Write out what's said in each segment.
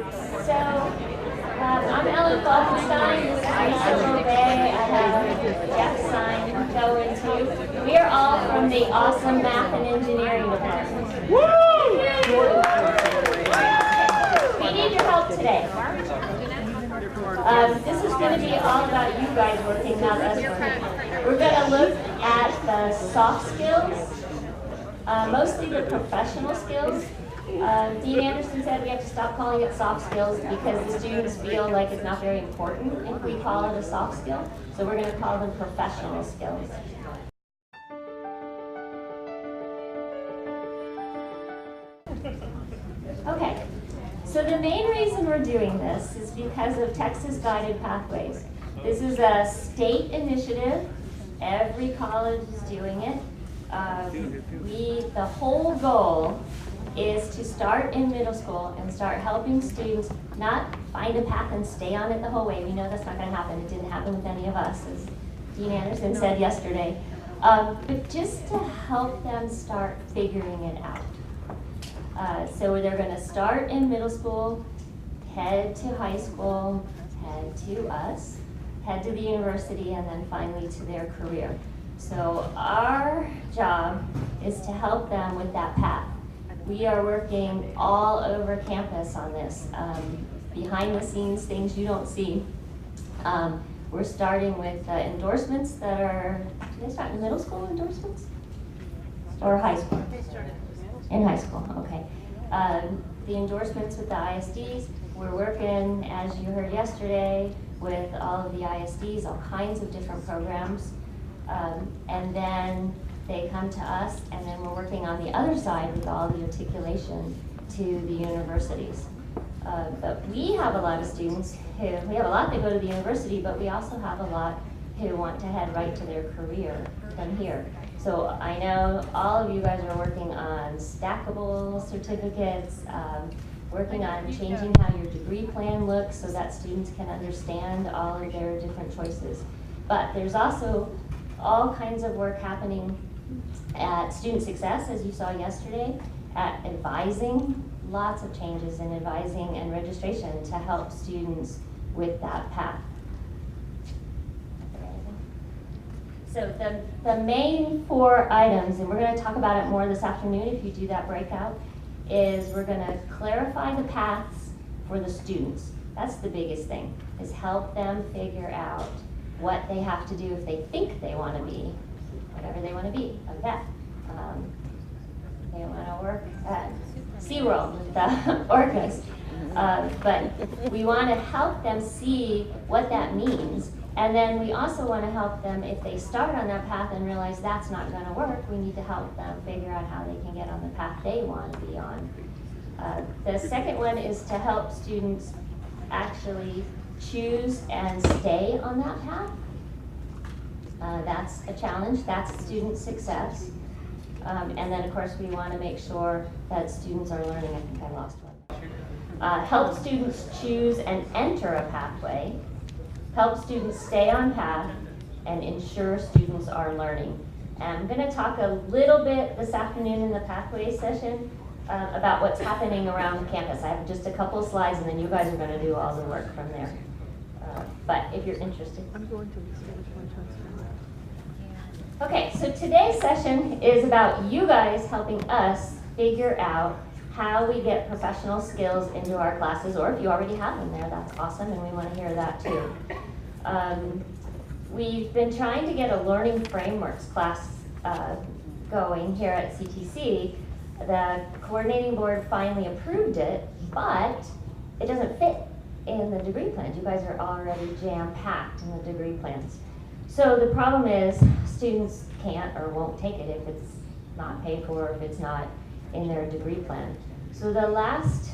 So, I'm Ellen Falkenstein. This is Lisa Robay. I have Jeff Sign going too. We are all from the awesome Math and Engineering department. Woo! We need your help today. This is going to be all about you guys working, not us working. We're going to look at the soft skills, mostly the professional skills. Dean Anderson said we have to stop calling it soft skills because the students feel like it's not very important if we call it a soft skill. So we're going to call them professional skills. Okay, so the main reason we're doing this is because of Texas Guided Pathways. This is a state initiative. Every college is doing it. The whole goal is to start in middle school and start helping students not find a path and stay on it the whole way. We know that's not going to happen. It didn't happen with any of us, as Dean Anderson said yesterday. But just to help them start figuring it out. So they're going to start in middle school, head to high school, head to us, head to the university, and then finally to their career. So our job is to help them with that path. We are working all over campus on this. Behind the scenes, things you don't see. We're starting with endorsements that are, do they start in middle school endorsements? Or high school? They started in high school, okay. The endorsements with the ISDs, we're working, as you heard yesterday, with all of the ISDs, all kinds of different programs. And then they come to us, and then we're working on the other side with all the articulation to the universities. But we have a lot of students we have a lot that go to the university, but we also have a lot who want to head right to their career from here. So I know all of you guys are working on stackable certificates, working on changing how your degree plan looks so that students can understand all of their different choices. But there's also all kinds of work happening at student success, as you saw yesterday, at advising, lots of changes in advising and registration to help students with that path. So the main 4 items, and we're going to talk about it more this afternoon if you do that breakout, is we're going to clarify the paths for the students. That's the biggest thing, is help them figure out what they have to do if they think they want to be whatever they want to be, a vet. They want to work at SeaWorld with the orcas. But we want to help them see what that means. And then we also want to help them, if they start on that path and realize that's not going to work, we need to help them figure out how they can get on the path they want to be on. The second one is to help students actually choose and stay on that path. That's a challenge, that's student success. And then of course we want to make sure that students are learning. I think I lost one. Help students choose and enter a pathway, help students stay on path, and ensure students are learning. And I'm going to talk a little bit this afternoon in the pathway session about what's happening around campus. I have just a couple of slides and then you guys are going to do all the work from there. But if you're interested. I'm going to Okay, so today's session is about you guys helping us figure out how we get professional skills into our classes, or if you already have them there, that's awesome, and we want to hear that too. We've been trying to get a learning frameworks class going here at CTC. The coordinating board finally approved it, but it doesn't fit in the degree plans. You guys are already jam-packed in the degree plans. So the problem is students can't or won't take it if it's not paid for, if it's not in their degree plan. So the last,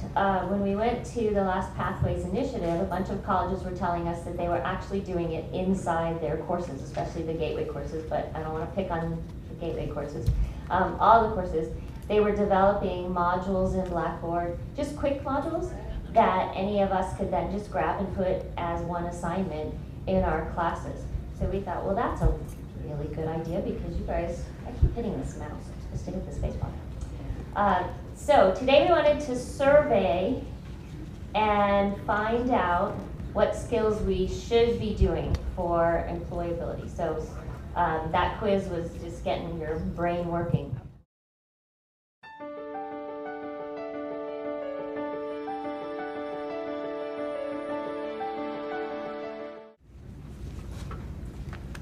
when we went to the last Pathways Initiative, a bunch of colleges were telling us that they were actually doing it inside their courses, especially the gateway courses, but I don't want to pick on the gateway courses. All the courses, they were developing modules in Blackboard, just quick modules that any of us could then just grab and put as one assignment in our classes. So we thought, well, that's a really good idea because you guys, I keep hitting this mouse, I'm supposed to hit the space bar. So today we wanted to survey and find out what skills we should be doing for employability. So that quiz was just getting your brain working.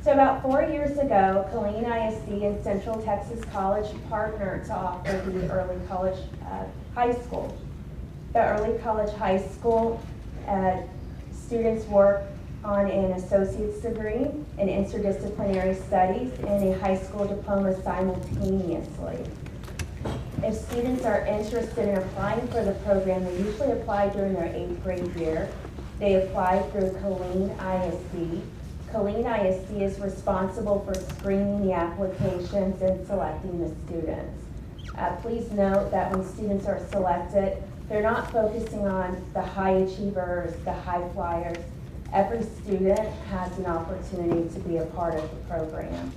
So about 4 years ago, Killeen ISD and Central Texas College partnered to offer the Early College High School. The Early College High School students work on an associate's degree in interdisciplinary studies and a high school diploma simultaneously. If students are interested in applying for the program, they usually apply during their 8th grade year. They apply through Killeen ISD. Killeen ISD is responsible for screening the applications and selecting the students. Please note that when students are selected, they're not focusing on the high achievers, the high flyers. Every student has an opportunity to be a part of the program.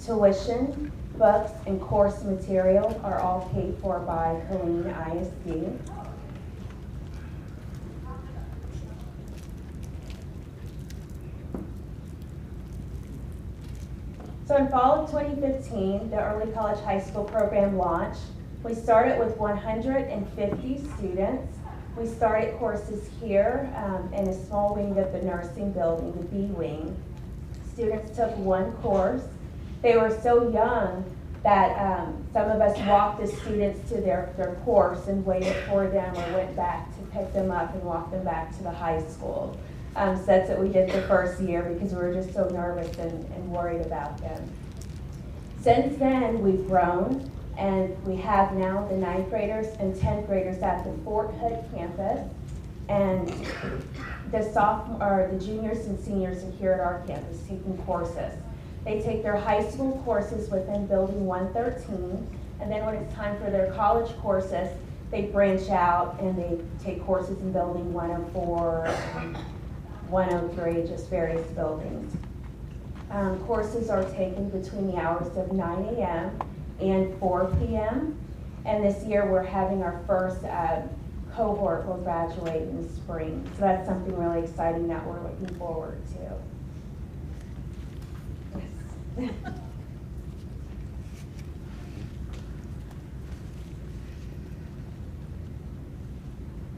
Tuition, books, and course material are all paid for by Killeen ISD. So in fall of 2015, the Early College High School program launched. We started with 150 students. We started courses here in a small wing of the nursing building, the B wing. Students took one course. They were so young that some of us walked the students to their course and waited for them or went back to pick them up and walk them back to the high school. So that's what we did the first year because we were just so nervous and worried about them. Since then, we've grown, and we have now the 9th graders and 10th graders at the Fort Hood campus, and the juniors and seniors are here at our campus taking courses. They take their high school courses within Building 113, and then when it's time for their college courses, they branch out and they take courses in Building 104, 103, just various buildings. Courses are taken between the hours of 9 a.m. and 4 p.m. And this year we're having our first cohort will graduate in the spring. So that's something really exciting that we're looking forward to. Yes.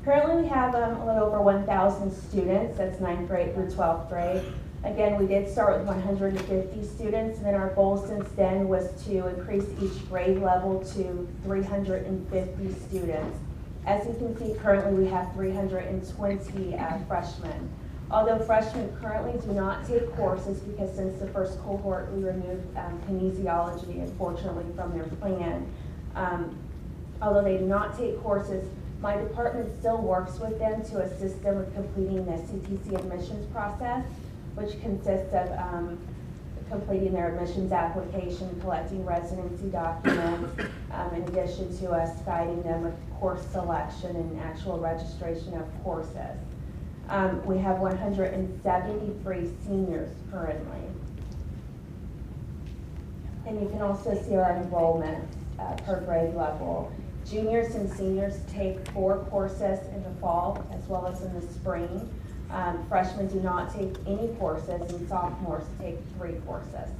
Currently we have a little over 1,000 students, that's 9th grade through 12th grade. Again, we did start with 150 students, and then our goal since then was to increase each grade level to 350 students. As you can see, currently we have 320 freshmen. Although freshmen currently do not take courses because since the first cohort we removed kinesiology, unfortunately, from their plan. Although they do not take courses, my department still works with them to assist them with completing the CTC admissions process, which consists of completing their admissions application, collecting residency documents, in addition to us guiding them with course selection and actual registration of courses. We have 173 seniors currently. And you can also see our enrollments per grade level. Juniors and seniors take 4 courses in the fall as well as in the spring. Freshmen do not take any courses, and sophomores take 3 courses.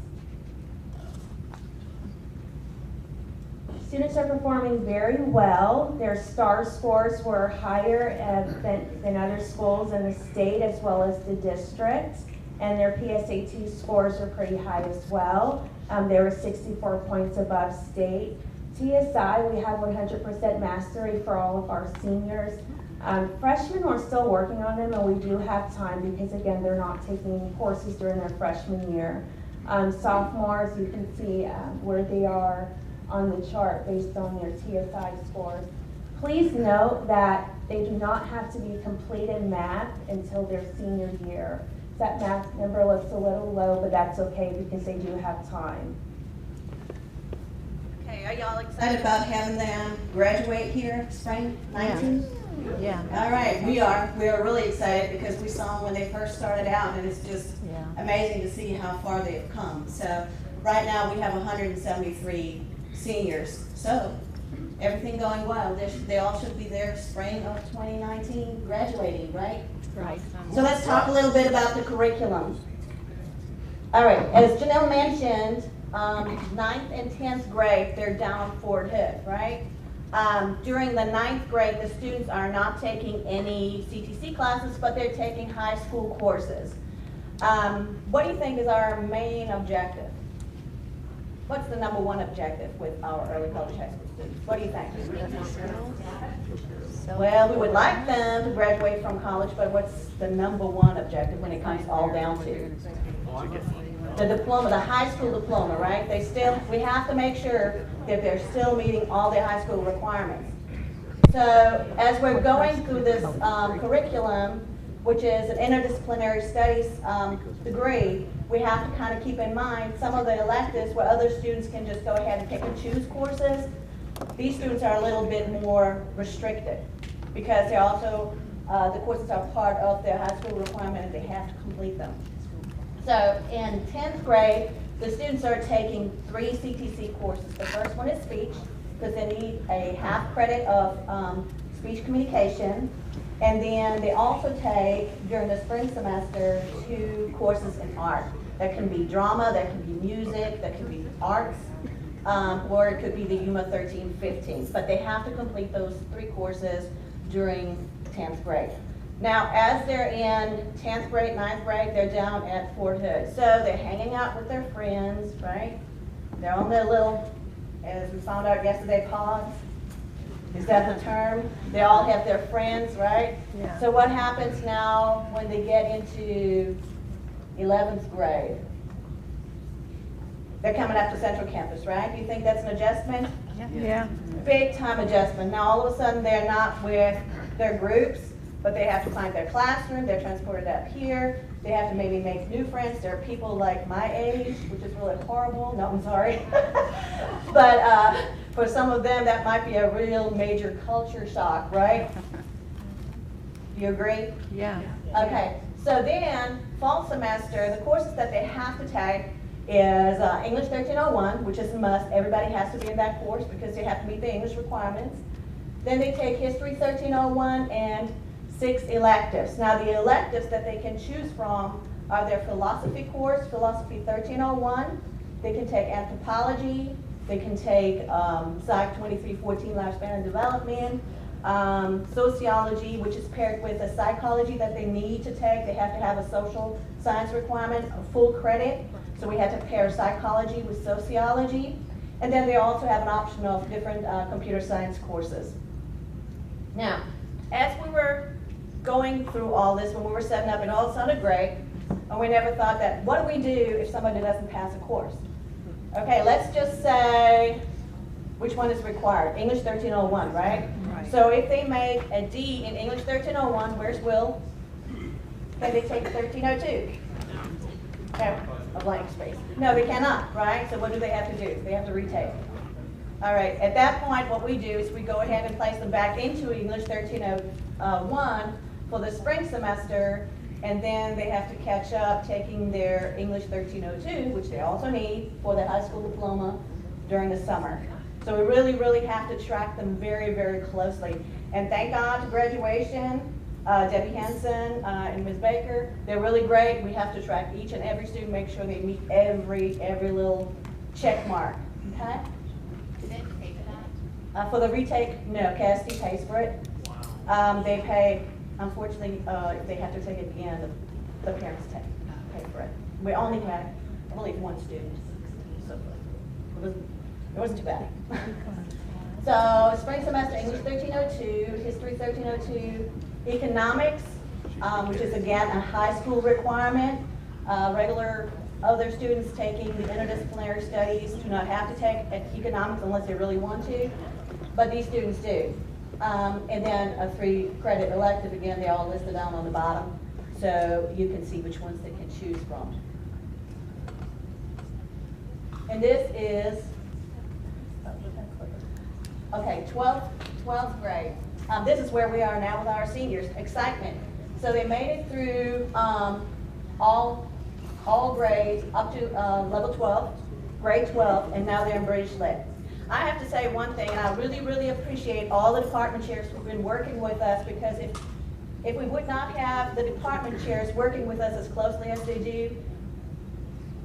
Students are performing very well. Their STAR scores were higher than other schools in the state as well as the district, and their PSAT scores are pretty high as well. They were 64 points above state. TSI, we have 100% mastery for all of our seniors. Freshmen, we're still working on them, and we do have time because, again, they're not taking courses during their freshman year. Sophomores, you can see where they are on the chart based on their TSI scores. Please note that they do not have to be completed math until their senior year. That math number looks a little low, but that's okay because they do have time. Okay, are y'all excited about having them graduate here spring 19? Yeah. All right, we are. We are really excited because we saw them when they first started out, and it's just amazing to see how far they've come. So right now we have 173 seniors. So everything going well. They all should be there spring of 2019 graduating, right? Right. So let's talk a little bit about the curriculum. All right, as Janelle mentioned, 9th and 10th grade, they're down on Fort Hood, right? During the 9th grade, the students are not taking any CTC classes, but they're taking high school courses. What do you think is our main objective? What's the #1 objective with our early college high school students? What do you think? Well, we would like them to graduate from college, but what's the #1 objective when it comes all down to? The diploma, the high school diploma, right? We have to make sure that they're still meeting all their high school requirements. So as we're going through this curriculum, which is an interdisciplinary studies degree, we have to kind of keep in mind some of the electives where other students can just go ahead and pick and choose courses. These students are a little bit more restricted because they're also, the courses are part of their high school requirement and they have to complete them. So in 10th grade, the students are taking 3 CTC courses. The first one is speech, because they need a half credit of speech communication. And then they also take, during the spring semester, 2 courses in art. That can be drama, that can be music, that can be arts, or it could be the UMA 13-15. But they have to complete those 3 courses during 10th grade. Now, as they're in 10th grade, 9th grade, they're down at Fort Hood. So they're hanging out with their friends, right? They're on their little, as we found out yesterday, pods. Is that the term? They all have their friends, right? Yeah. So what happens now when they get into 11th grade? They're coming up to Central Campus, right? Do you think that's an adjustment? Yeah. Big time adjustment. Now all of a sudden they're not with their groups, but they have to find their classroom. They're transported up here. They have to maybe make new friends. There are people like my age, which is really horrible. No, I'm sorry. But for some of them, that might be a real major culture shock, right? Do you agree? Yeah. Okay. So then, fall semester, the courses that they have to take is English 1301, which is a must. Everybody has to be in that course because they have to meet the English requirements. Then they take History 1301 and 6 electives. Now the electives that they can choose from are their philosophy course, Philosophy 1301. They can take anthropology. They can take Psych 2314, Lifespan and Development. Sociology, which is paired with a psychology that they need to take. They have to have a social science requirement, a full credit. So we had to pair psychology with sociology. And then they also have an option of different computer science courses. Now, as we were going through all this, when we were setting up, it all sounded great, and we never thought that, what do we do if somebody doesn't pass a course? Okay, let's just say, which one is required? English 1301, right? Right. So if they make a D in English 1301, where's Will? Can they take 1302? Okay, a blank space. No, they cannot, right? So what do they have to do? They have to retake. All right, at that point, what we do is we go ahead and place them back into English 1301 for the spring semester, and then they have to catch up taking their English 1302, which they also need for the high school diploma during the summer. So we really, really have to track them very, very closely. And thank God to graduation, Debbie Hansen and Ms. Baker, they're really great. We have to track each and every student, make sure they meet every little check mark, okay? Do they pay for that? For the retake, no, Cassidy pays for it. They pay, unfortunately, they have to take it at the end, the parents pay for it. We only had, I believe, 1 student, so it wasn't too bad. So spring semester, English 1302, History 1302, Economics, which is again a high school requirement. Regular other students taking the interdisciplinary studies do not have to take economics unless they really want to, but these students do. And then a 3 credit elective, again, they're all listed down on the bottom, so you can see which ones they can choose from. And this is, okay, 12th grade. This is where we are now with our seniors, excitement. So they made it through all grades up to level 12, grade 12, and now they're in British Lit. I have to say one thing, and I really, really appreciate all the department chairs who've been working with us, because if we would not have the department chairs working with us as closely as they do,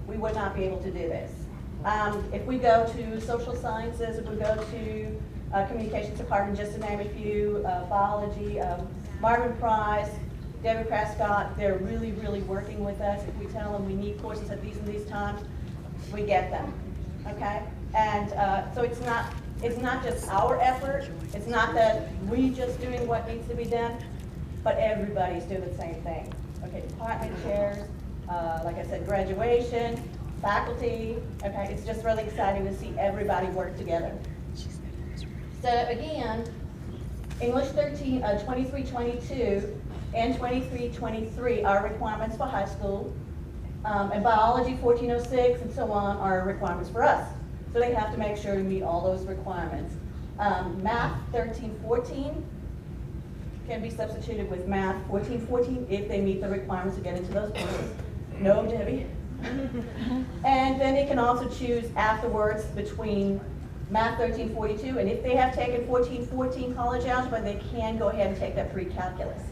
we would not be able to do this. If we go to social sciences, if we go to communications department, just to name a few, biology, Marvin Price, Debbie Prescott, they're really, really working with us. If we tell them we need courses at these and these times, we get them, okay? And so it's not just our effort. It's not that we just doing what needs to be done, but everybody's doing the same thing. Okay, department chairs, like I said, graduation, faculty, okay? It's just really exciting to see everybody work together. So again, English 23-22 and 23-23 are requirements for high school, and biology 1406 and so on are requirements for us. So they have to make sure to meet all those requirements. Math 13-14 can be substituted with math 14-14 if they meet the requirements to get into those courses. No, Debbie. And then they can also choose afterwards between math 13-42, and if they have taken 14-14 college algebra, they can go ahead and take that pre-calculus.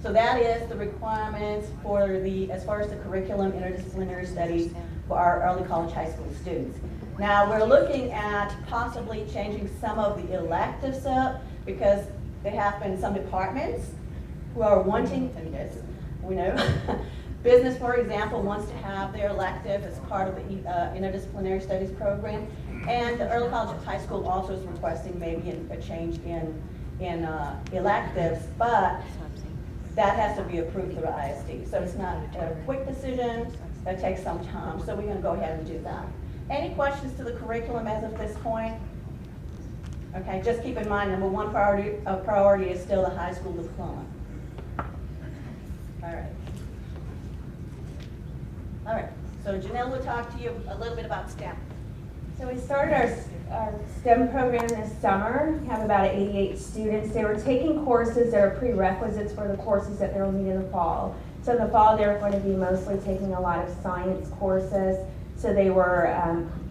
So that is the requirements for as far as the curriculum, interdisciplinary studies for our early college high school students. Now we're looking at possibly changing some of the electives up, because there have been some departments who are wanting, and yes, we know, business, for example, wants to have their elective as part of the interdisciplinary studies program, and the early college and high school also is requesting maybe a change in electives, but that has to be approved through ISD. So it's not a quick decision, that takes some time, so we're going to go ahead and do that. Any questions to the curriculum as of this point? Okay, just keep in mind, number one priority is still the high school diploma. All right, so Janelle will talk to you a little bit about STEM. So we started our STEM program this summer. We have about 88 students. They were taking courses that are prerequisites for the courses that they'll need in the fall. So in the fall, they're going to be mostly taking a lot of science courses. So they were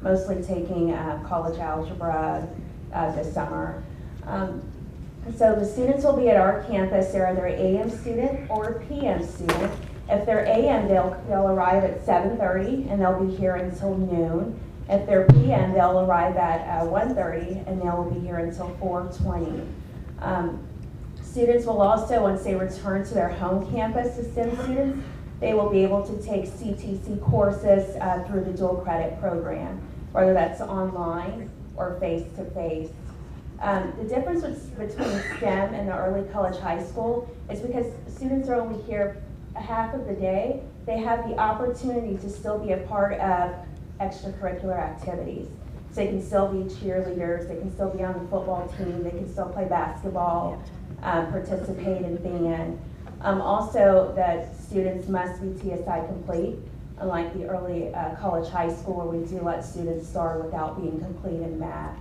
mostly taking college algebra this summer. So the students will be at our campus. They're either an AM student or a PM student. If they're AM, they'll arrive at 7:30 and they'll be here until noon. If they're PM, they'll arrive at 1:30 and they will be here until 4:20. Students will also, once they return to their home campus, the STEM students, they will be able to take CTC courses through the dual credit program, whether that's online or face-to-face. The difference between STEM and the early college high school is because students are only here a half of the day, they have the opportunity to still be a part of extracurricular activities. So they can still be cheerleaders, they can still be on the football team, they can still play basketball, participate in band. Also, that students must be TSI complete, unlike the early college high school where we do let students start without being complete in math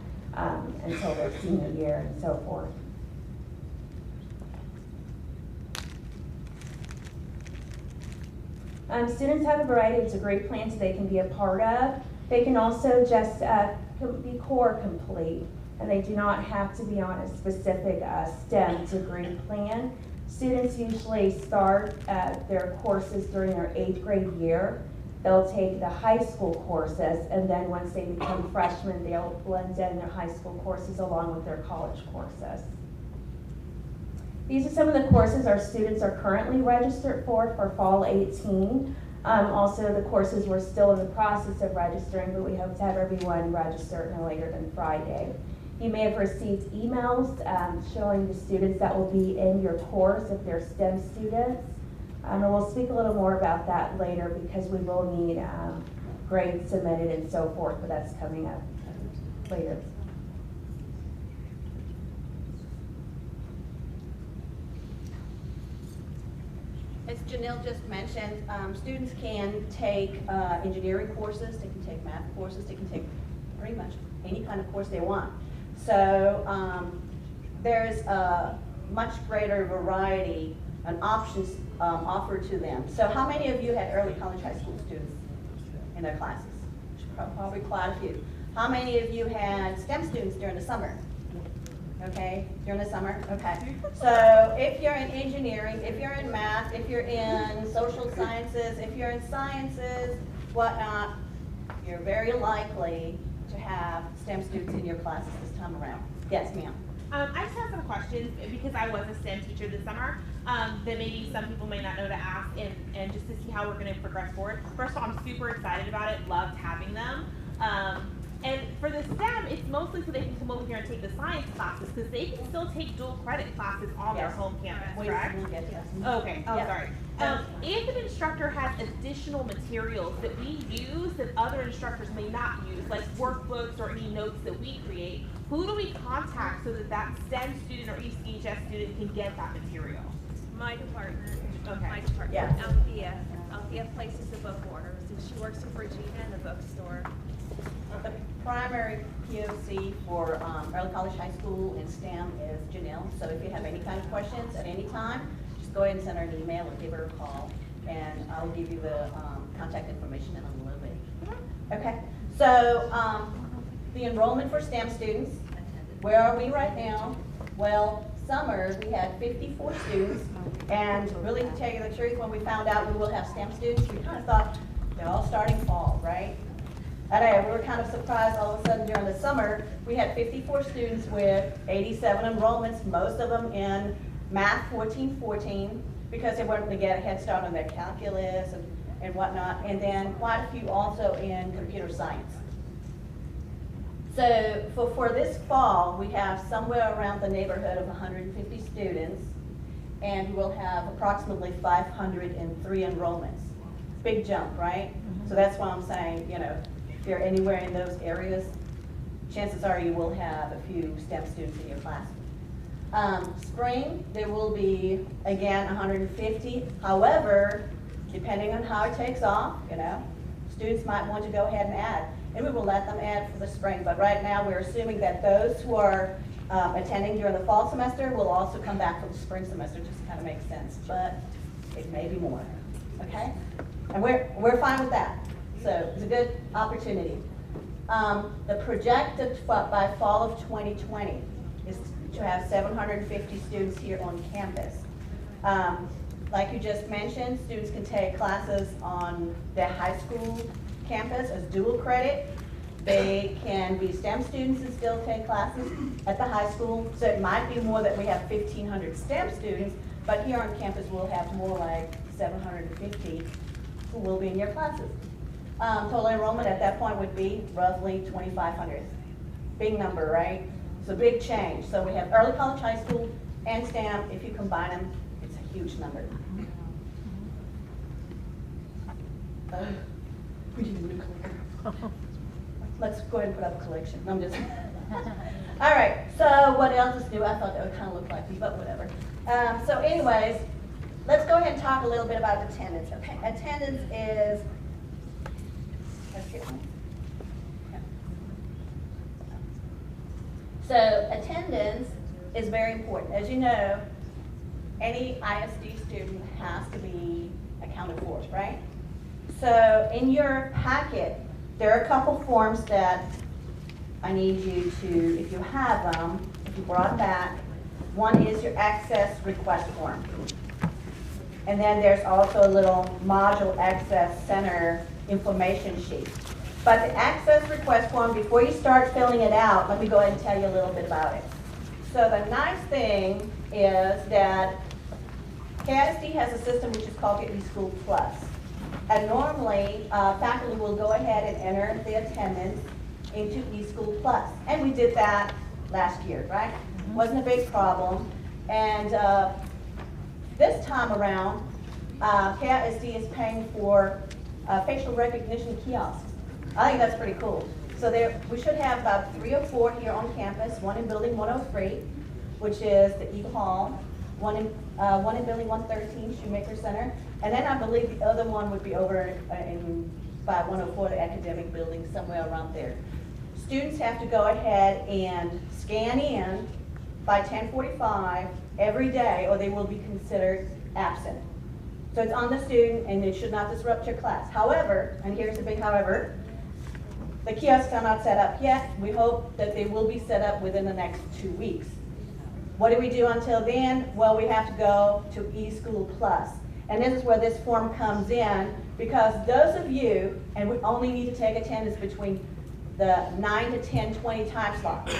until their senior year and so forth. Students have a variety of degree plans they can be a part of. They can also just be core complete, and they do not have to be on a specific STEM degree plan. Students usually start their courses during their 8th grade year. They'll take the high school courses, and then once they become freshmen, they'll blend in their high school courses along with their college courses. These are some of the courses our students are currently registered for fall 18. Also, the courses we're still in the process of registering, but we hope to have everyone registered no later than Friday. You may have received emails showing the students that will be in your course if they're STEM students. And we'll speak a little more about that later because we will need grades submitted and so forth, but that's coming up later. As Janelle just mentioned, students can take engineering courses, they can take math courses, they can take pretty much any kind of course they want. So there's a much greater variety and options offered to them. So how many of you had early college high school students in their classes? Probably quite a few. How many of you had STEM students during the summer? Okay, during the summer, okay. So if you're in engineering, if you're in math, if you're in social sciences, if you're in sciences, whatnot, you're very likely to have STEM students in your classes this time around. Yes, ma'am. I just have some questions because I was a STEM teacher this summer that maybe some people may not know to ask and just to see how we're going to progress forward. First of all, I'm super excited about it, loved having them. And for the STEM, it's mostly so they can come over here and take the science classes because they can still take dual credit classes on their home campus, correct? Okay, oh, sorry. If an instructor has additional materials that we use that other instructors may not use, like workbooks or any notes that we create, who do we contact so that that STEM student or ECHS student can get that material? My department. Okay. My department. Yeah. Althea places the book orders, and she works with Regina in the bookstore. The primary POC for early college, high school, and STEM is Janelle. So if you have any kind of questions at any time, just go ahead and send her an email or give her a call, and I'll give you the contact information in a little bit. Okay. So the enrollment for STEM students, where are we right now? Well, summer we had 54 students, and really to tell you the truth, when we found out we will have STEM students, we kind of thought they're all starting fall, right? And we were kind of surprised all of a sudden during the summer, we had 54 students with 87 enrollments, most of them in Math 1414, because they wanted to get a head start on their calculus and whatnot, and then quite a few also in computer science. So for this fall, we have somewhere around the neighborhood of 150 students, and we will have approximately 503 enrollments. Big jump, right? So that's why I'm saying, you know, if you're anywhere in those areas, chances are you will have a few STEM students in your class. Spring, there will be, again, 150. However, depending on how it takes off, you know, students might want to go ahead and add. And we will let them add for the spring. But right now, we're assuming that those who are attending during the fall semester will also come back for the spring semester, just to kind of make sense. But it may be more, okay? And we're fine with that. So it's a good opportunity. The projected by fall of 2020 is to have 750 students here on campus. Like you just mentioned, students can take classes on their high school campus as dual credit. They can be STEM students and still take classes at the high school. So it might be more that we have 1,500 STEM students, but here on campus we'll have more like 750 who will be in your classes. Total enrollment at that point would be roughly 2,500. Big number, right? So big change. So we have early college, high school, and STEM. If you combine them, it's a huge number. We need a new collection. Let's go ahead and put up a collection. I'm just. All right. So what else is new? I thought that would kind of look like me, but whatever. So anyways, let's go ahead and talk a little bit about attendance. Attendance is. So attendance is very important. As you know, any ISD student has to be accounted for, right? So in your packet, there are a couple forms that I need you to, if you have them, if you brought back. One is your access request form. And then there's also a little module access center information sheet. But the access request form, before you start filling it out, let me go ahead and tell you a little bit about it. So the nice thing is that KISD has a system which is called the eSchool Plus. And normally, faculty will go ahead and enter the attendance into eSchool Plus. And we did that last year, right? Wasn't a big problem. And this time around, KISD is paying for facial recognition kiosks. I think that's pretty cool. So we should have about 3 or 4 here on campus, one in building 103, which is the Eagle Hall, one in building 113, Shoemaker Center, and then I believe the other one would be over by 104, the academic building, somewhere around there. Students have to go ahead and scan in by 10:45 every day, or they will be considered absent. So it's on the student, and it should not disrupt your class. However, and here's a big however, The kiosks are not set up yet. We hope that they will be set up within the next 2 weeks. What do we do until then? Well, we have to go to eSchool Plus. And this is where this form comes in, because those of you, and we only need to take attendance between the 9 to 10:20 time slot.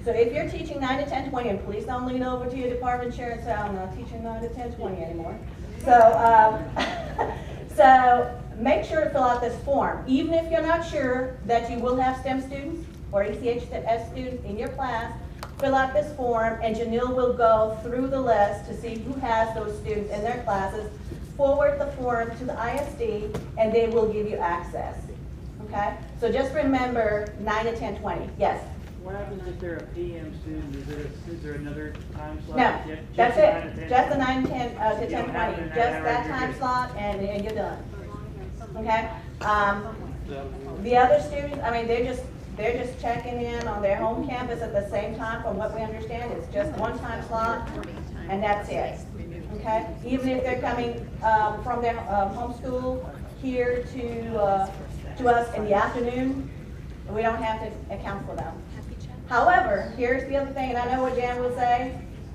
So if you're teaching 9 to 10:20, and please don't lean over to your department chair and say, I'm not teaching 9 to 10:20 anymore. So, so make sure to fill out this form. Even if you're not sure that you will have STEM students or ECHS students in your class, fill out this form, and Janelle will go through the list to see who has those students in their classes, forward the form to the ISD, and they will give you access. Okay? So just remember 9 to 10:20. Yes? What happens if they're a PM student? Is there another time slot? No, that's it. Just the 9 to 10 to You don't 10:20. have it in Just that that hour, time you're slot, and you're done. Okay? The other students, I mean, they're just checking in on their home campus at the same time. From what we understand, it's just one time slot, and that's it. Okay? Even if they're coming from their home school here to us in the afternoon, we don't have to account for them. However, here's the other thing, and I know what Jan will say,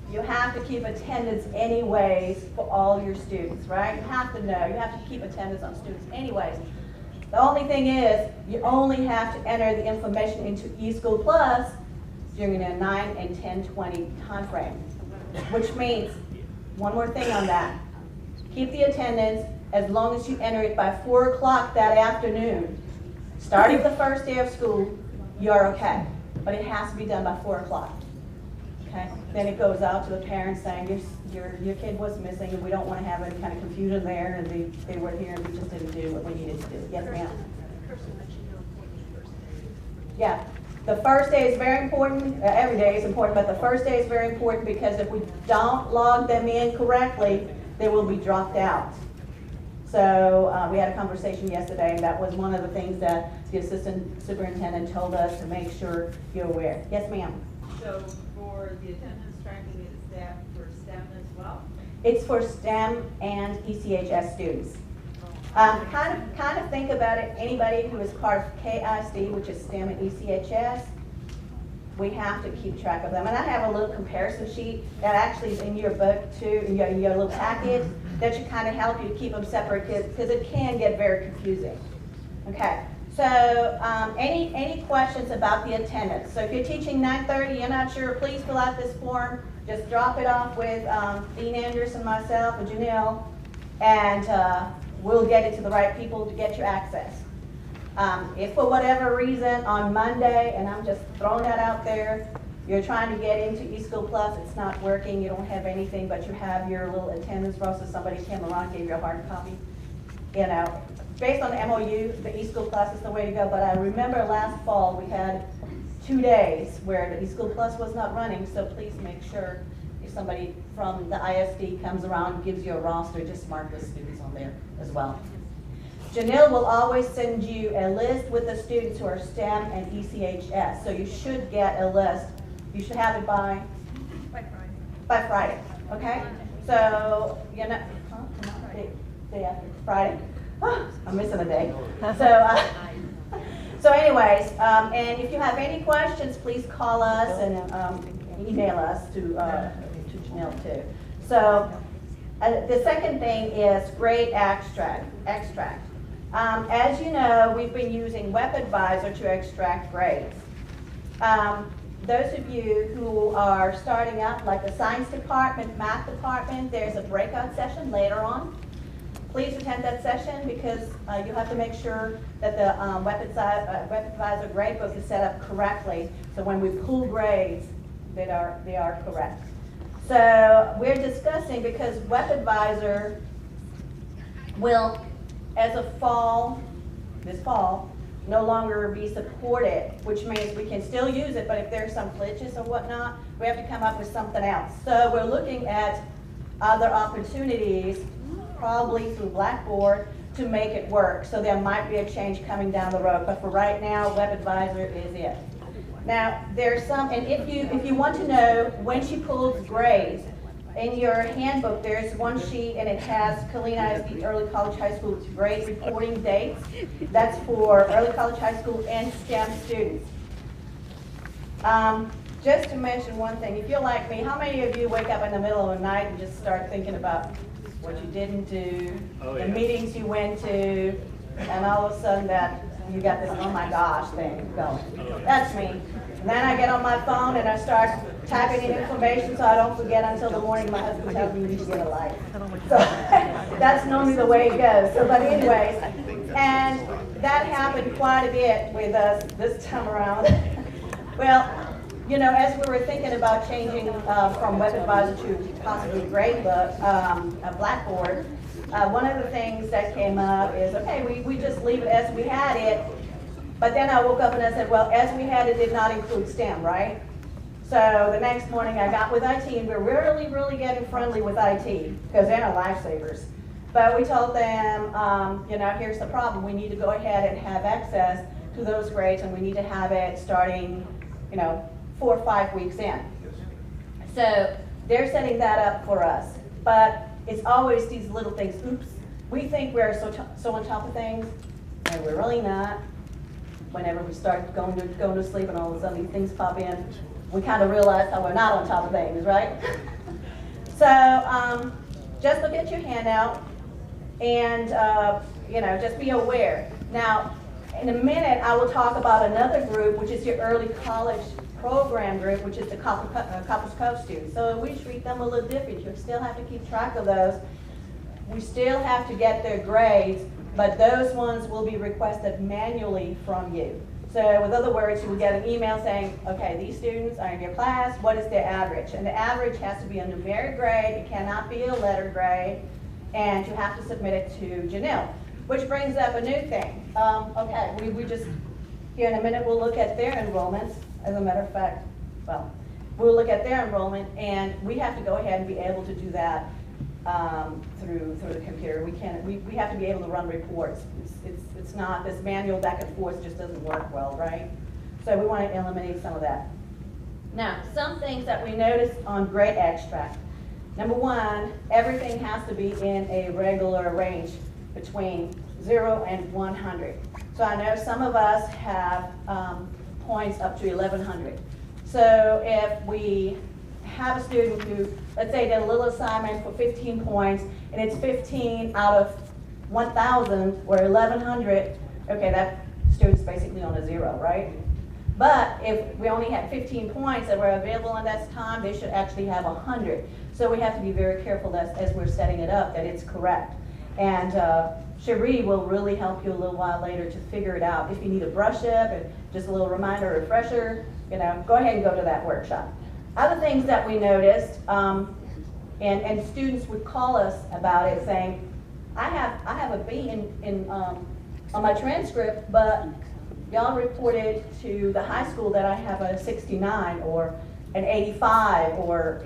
you have to keep attendance anyways for all your students, right? You have to know, you have to keep attendance on students anyways. The only thing is, you only have to enter the information into eSchool Plus during the 9 and 10:20 time frame, which means, one more thing on that, keep the attendance as long as you enter it by 4 o'clock that afternoon. Starting the first day of school, you're okay, but it has to be done by 4 o'clock. Okay? Then it goes out to the parents saying, your kid was missing, and we don't want to have any kind of confusion there, and they were here, and we just didn't do what we needed to do. Yes, ma'am? Yeah. The first day is very important. Every day is important, but the first day is very important because if we don't log them in correctly, they will be dropped out. So we had a conversation yesterday, and that was one of the things that the assistant superintendent told us to make sure you're aware. Yes, ma'am? So for the attendance tracking, is that for STEM as well? It's for STEM and ECHS students. Kind of think about it, anybody who is part of KISD, which is STEM and ECHS, we have to keep track of them. And I have a little comparison sheet that actually is in your book too, in your little packet, that should kind of help you keep them separate because it can get very confusing. Okay, so any questions about the attendance? So if you're teaching 9:30, you're not sure, please fill out this form. Just drop it off with Dean Anderson, myself, or Janelle, and we'll get it to the right people to get you access. If for whatever reason on Monday, and I'm just throwing that out there, you're trying to get into eSchool Plus, it's not working, you don't have anything, but you have your little attendance roster, somebody came around, gave you a hard copy. You know, based on the MOU, the eSchool Plus is the way to go, but I remember last fall we had 2 days where the eSchool Plus was not running, so please make sure if somebody from the ISD comes around and gives you a roster, just mark the students on there as well. Janelle will always send you a list with the students who are STEM and ECHS, so you should get a list. You should have it by Friday, okay? So, you know, day after Friday? Oh, I'm missing a day. So anyways, and if you have any questions, please call us and email us to Janelle too. So the second thing is grade extract. As you know, we've been using WebAdvisor to extract grades. Those of you who are starting out, like the science department, math department, there's a breakout session later on. Please attend that session because you have to make sure that the WebAdvisor gradebook is set up correctly. So when we pull grades, they are correct. So we're discussing because WebAdvisor will, as of this fall, no longer be supported, which means we can still use it, but if there's some glitches or whatnot, we have to come up with something else. So we're looking at other opportunities, probably through Blackboard, to make it work. So there might be a change coming down the road, but for right now, WebAdvisor is it. Now, there's some, and if you want to know when she pulls grades, in your handbook, there's one sheet and it has Killeen ISD Early College High School grade reporting dates. That's for early college high school and STEM students. Just to mention one thing, if you're like me, how many of you wake up in the middle of the night and just start thinking about what you didn't do, the meetings you went to, and all of a sudden that you got this oh my gosh thing going? That's me. And then I get on my phone and I start typing in information so I don't forget until the morning my husband tells me you need to get a life. So that's normally the way it goes. So, but anyways, and that happened quite a bit with us this time around. Well, you know, as we were thinking about changing from WebAdvisor to possibly Gradebook, Blackboard, one of the things that came up is, okay, we just leave it as we had it, but then I woke up and I said, well, as we had it did not include STEM, right? So the next morning I got with IT, and we're really, really getting friendly with IT, because they're our lifesavers. But we told them, you know, here's the problem. We need to go ahead and have access to those grades, and we need to have it starting, you know, 4 or 5 weeks in. So they're setting that up for us. But it's always these little things. Oops, we think we're so on top of things, and we're really not. Whenever we start going to sleep and all of a sudden these things pop in, we kind of realize how we're not on top of things, right? So just look at your handout and you know, just be aware. Now, in a minute, I will talk about another group, which is your early college program group, which is the Copperas Cove students. So we treat them a little different. You still have to keep track of those. We still have to get their grades, but those ones will be requested manually from you. So with other words, you will get an email saying, okay, these students are in your class, what is their average? And the average has to be a numeric grade, it cannot be a letter grade, and you have to submit it to Janelle. Which brings up a new thing. Okay, we just, here in a minute, we'll look at their enrollments. As a matter of fact, well, we'll look at their enrollment, and we have to go ahead and be able to do that through the computer. We have to be able to run reports. It's not, this manual back and forth just doesn't work well, right? So we want to eliminate some of that. Now, some things that we noticed on grade extract. Number one, everything has to be in a regular range between 0 and 100. So I know some of us have points up to 1100. So if we have a student who, let's say, did a little assignment for 15 points, and it's 15 out of 1,000 or 1,100, okay, that student's basically on a 0, right? But if we only had 15 points that were available in that time, they should actually have 100. So we have to be very careful as we're setting it up that it's correct. And Cherie will really help you a little while later to figure it out. If you need a brush up and just a little reminder, refresher, you know, go ahead and go to that workshop. Other things that we noticed, and students would call us about it saying, I have a B on my transcript, but y'all reported to the high school that I have a 69 or an 85, or,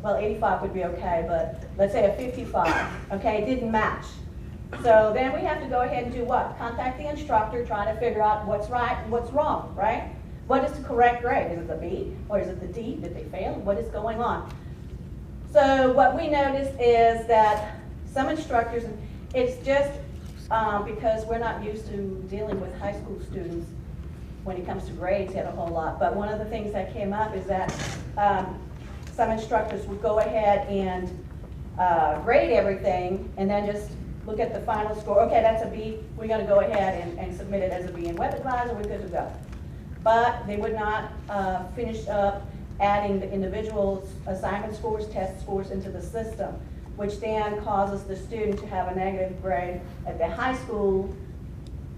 well, 85 would be okay, but let's say a 55, okay, it didn't match. So then we have to go ahead and do what? Contact the instructor, trying to figure out what's right and what's wrong, right? What is the correct grade? Is it the B or is it the D? Did they fail? What is going on? So what we noticed is that some instructors, it's just because we're not used to dealing with high school students when it comes to grades yet a whole lot. But one of the things that came up is that some instructors would go ahead and grade everything and then just look at the final score. Okay, that's a B. We're going to go ahead and submit it as a B in WebAdvisor. We're good to go. But they would not finish up adding the individual assignment scores, test scores into the system, which then causes the student to have a negative grade at the high school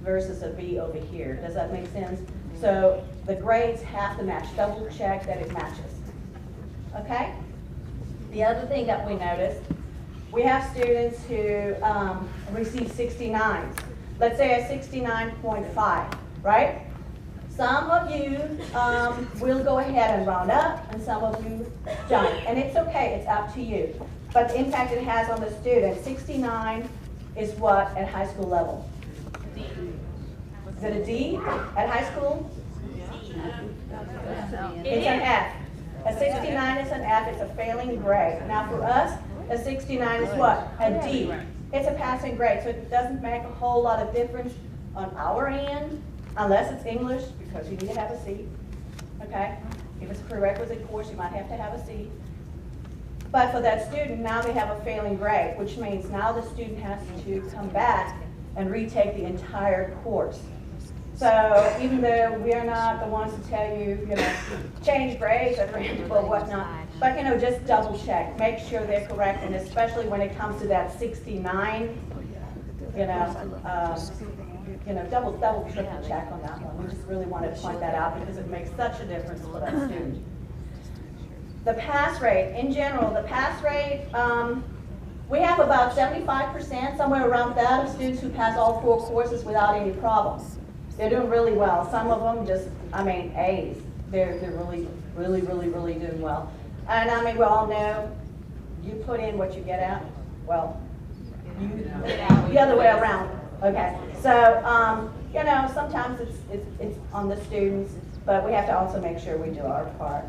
versus a B over here. Does that make sense? So the grades have to match. Double check that it matches. Okay? The other thing that we noticed, we have students who receive 69s. Let's say a 69.5, right? Some of you will go ahead and round up, and some of you don't. And it's okay, it's up to you. But the impact it has on the student, 69 is what at high school level? D. Is it a D at high school? It It's an is. F. A 69 is an F, it's a failing grade. Now for us, a 69 is what? A D. It's a passing grade, so it doesn't make a whole lot of difference on our end, unless it's English, because you need to have a C, okay? If it's a prerequisite course, you might have to have a C. But for that student, now they have a failing grade, which means now the student has to come back and retake the entire course. So even though we are not the ones to tell you, change grades at random or whatnot, but just double check, make sure they're correct, and especially when it comes to that 69, double, triple check on that one. We just really want to point that out because it makes such a difference for that student. The pass rate, in general, the pass rate, we have about 75%, somewhere around that, of students who pass all 4 courses without any problems. They're doing really well. Some of them just, A's. They're really doing well. And we all know, you put in what you get out. Well, the other way around. Okay. So, sometimes it's on the students, but we have to also make sure we do our part.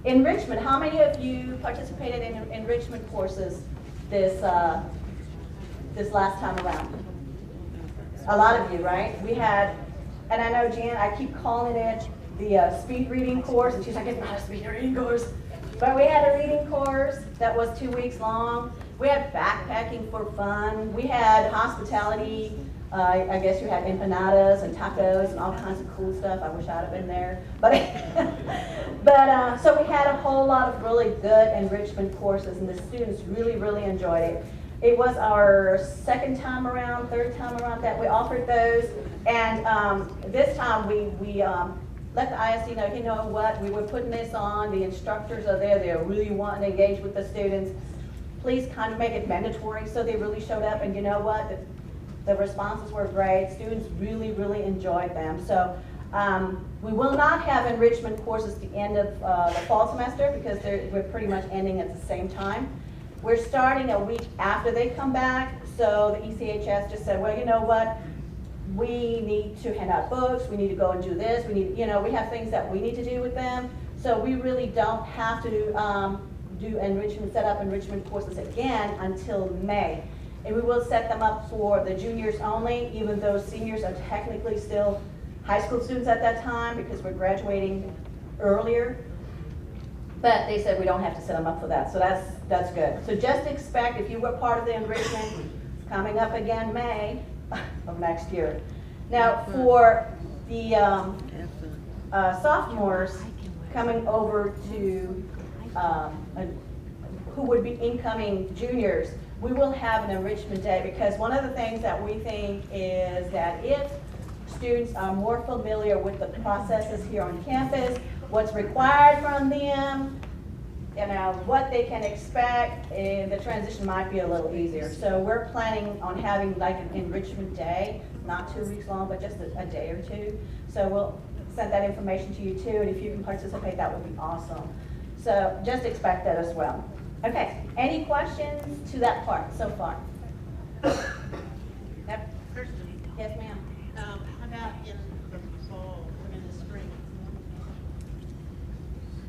Enrichment, how many of you participated in enrichment courses this last time around? A lot of you, right? We had, and I know Jan, I keep calling it the speed reading course, and she's like, it's not a speed reading course. But we had a reading course that was 2 weeks long. We had backpacking for fun. We had hospitality. I guess you had empanadas and tacos and all kinds of cool stuff. I wish I'd have been there. But, so we had a whole lot of really good enrichment courses, and the students really enjoyed it. It was our third time around that we offered those. And this time we let the ISD know, you know what, we were putting this on, the instructors are there, they're really wanting to engage with the students. Please kind of make it mandatory, so they really showed up, and you know what, the responses were great. Students really enjoyed them. So we will not have enrichment courses at the end of the fall semester because we're pretty much ending at the same time. We're starting a week after they come back, so the ECHS just said, well, you know what, we need to hand out books, we need to go and do this, we have things that we need to do with them, so we really don't have to set up enrichment courses again until May. And we will set them up for the juniors only, even though seniors are technically still high school students at that time because we're graduating earlier. But they said we don't have to set them up for that, so that's good. So just expect, if you were part of the enrichment, it's coming up again May of next year. Now for the sophomores coming over to, who would be incoming juniors, we will have an enrichment day, because one of the things that we think is that if students are more familiar with the processes here on campus, what's required from them, what they can expect, and the transition might be a little easier. So we're planning on having like an enrichment day, not 2 weeks long, but just a day or two. So we'll send that information to you too, and if you can participate, that would be awesome. So just expect that as well. Okay, any questions to that part so far? Yep. Yes, ma'am. How about in the fall or in the spring?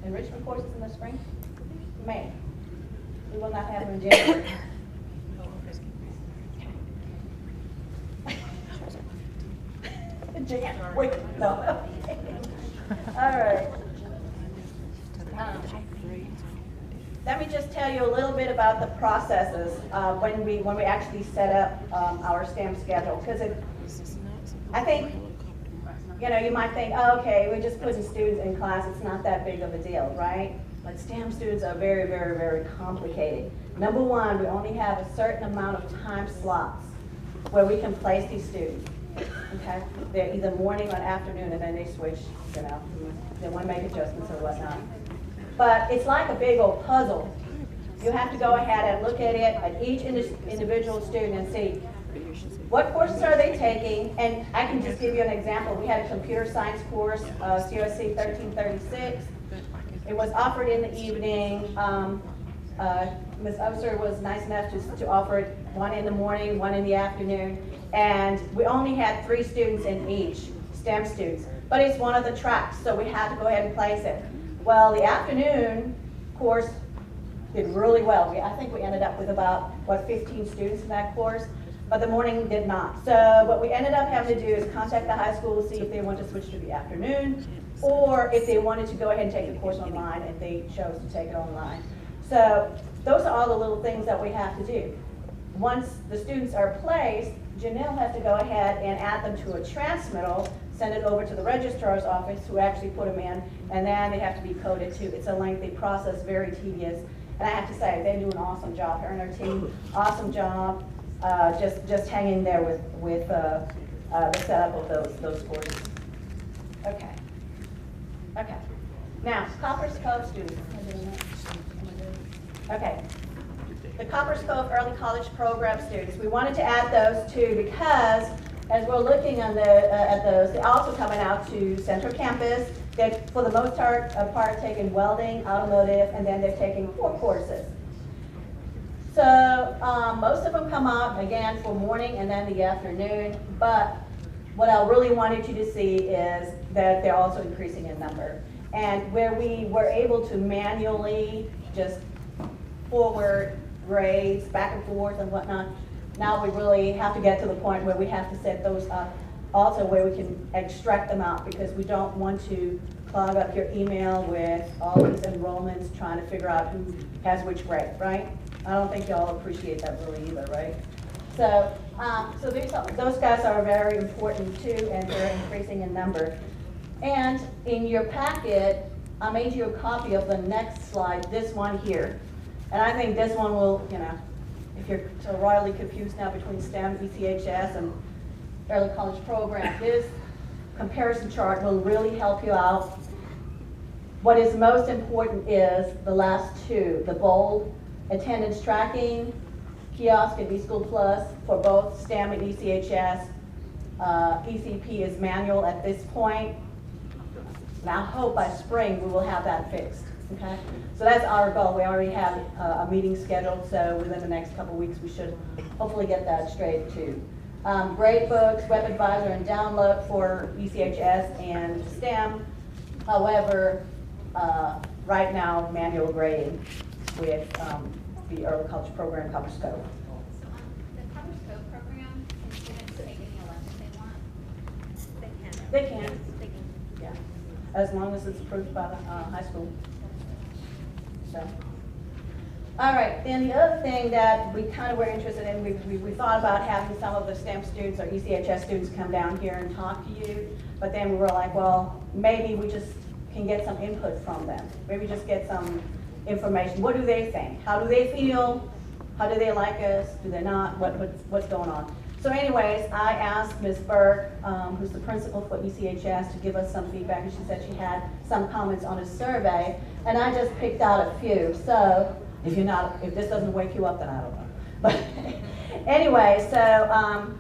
Enrichment courses in the spring? May. We will not have them in January. Wait, no. All right. Let me just tell you a little bit about the processes when we actually set up our STEM schedule, because I think, you might think, oh, okay, we're just putting students in class, it's not that big of a deal, right? But STEM students are very complicated. Number one, we only have a certain amount of time slots where we can place these students, okay? They're either morning or afternoon, and then they switch, they want to make adjustments or whatnot. But it's like a big old puzzle. You have to go ahead and look at it, at each individual student, and see what courses are they taking. And I can just give you an example. We had a computer science course, COSC 1336. It was offered in the evening. Ms. Upser was nice enough to offer it one in the morning, one in the afternoon. And we only had 3 students in each, STEM students. But it's one of the tracks, so we had to go ahead and place it. Well, the afternoon course did really well. I think we ended up with about, 15 students in that course, but the morning did not. So what we ended up having to do is contact the high school to see if they wanted to switch to the afternoon, or if they wanted to go ahead and take the course online, and they chose to take it online. So those are all the little things that we have to do. Once the students are placed, Janelle has to go ahead and add them to a transmittal, send it over to the registrar's office who actually put them in, and then they have to be coded too. It's a lengthy process, very tedious. And I have to say, they do an awesome job. Her and her team, awesome job, just hanging there with the setup of those courses. Okay. Okay. Now, Copperas Cove students. Okay. The Copperas Cove Early College Program students, we wanted to add those too because as we're looking on at those, they're also coming out to Central Campus. They're, for the most part, taking welding, automotive, and then they're taking 4 courses. So most of them come out, again, for morning and then the afternoon, but what I really wanted you to see is that they're also increasing in number. And where we were able to manually just forward grades, back and forth and whatnot, now we really have to get to the point where we have to set those up also where we can extract them out, because we don't want to clog up your email with all these enrollments trying to figure out who has which grade, right? I don't think y'all appreciate that really either, right? So, those guys are very important too, and they're increasing in number. And in your packet, I made you a copy of the next slide, this one here. And I think this one will, you know, if you're so royally confused now between STEM, ECHS, and early college program, this comparison chart will really help you out. What is most important is the last two, the bold, attendance tracking, kiosk, and eSchool Plus for both STEM and ECHS. ECP is manual at this point. And I hope by spring we will have that fixed. Okay, so that's our goal. We already have a meeting scheduled, so within the next couple weeks we should hopefully get that straight too. Grade books, web advisor, and download for ECHS and STEM. However, right now manual grading with the early college program, Copperas Cove. The Copperas Cove program, can students take any elective they want? They can. They can. They can. Yeah, as long as it's approved by the high school. So, all right, then the other thing that we kind of were interested in, we thought about having some of the STEM students or ECHS students come down here and talk to you, but then we were like, well, maybe we just can get some input from them. Maybe just get some information. What do they think? How do they feel? How do they like us? Do they not? What's going on? So anyways, I asked Ms. Burke, who's the principal for ECHS, to give us some feedback, and she said she had some comments on a survey, and I just picked out a few. So if this doesn't wake you up, then I don't know. But anyway, so